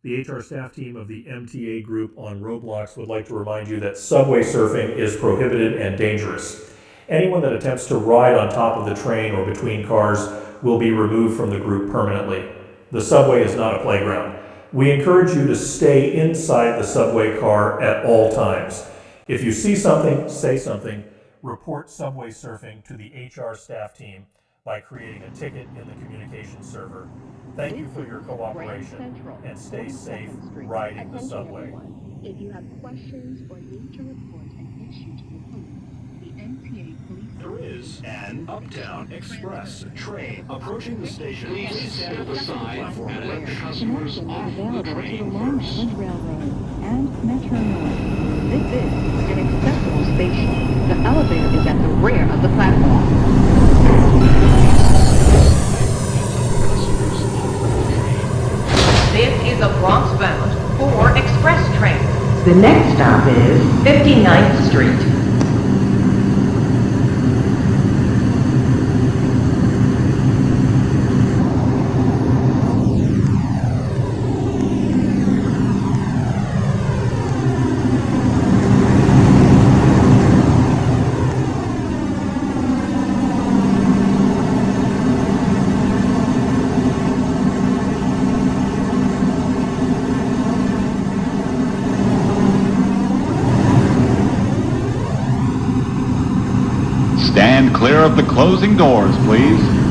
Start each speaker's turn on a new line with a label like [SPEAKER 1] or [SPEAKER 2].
[SPEAKER 1] The HR staff team of the MTA group on Roblox would like to remind you that subway surfing is prohibited and dangerous. Anyone that attempts to ride on top of the train or between cars will be removed from the group permanently. The subway is not a playground. We encourage you to stay inside the subway car at all times. If you see something, say something. Report subway surfing to the HR staff team by creating a ticket in the communications server. Thank you for your cooperation and stay safe riding the subway.
[SPEAKER 2] If you have questions or need to report an issue to the police, the MTA police...
[SPEAKER 3] There is an Uptown Express train approaching the station. Please stand aside and let customers off the train
[SPEAKER 2] Long
[SPEAKER 3] first.
[SPEAKER 2] Island Railroad and Metro North. This is an accessible station. The elevator is at the rear of the platform.
[SPEAKER 4] This is a Bronx-bound 4 express train.
[SPEAKER 5] The next stop is
[SPEAKER 4] 59th Street.
[SPEAKER 6] Stand clear of the closing doors, please.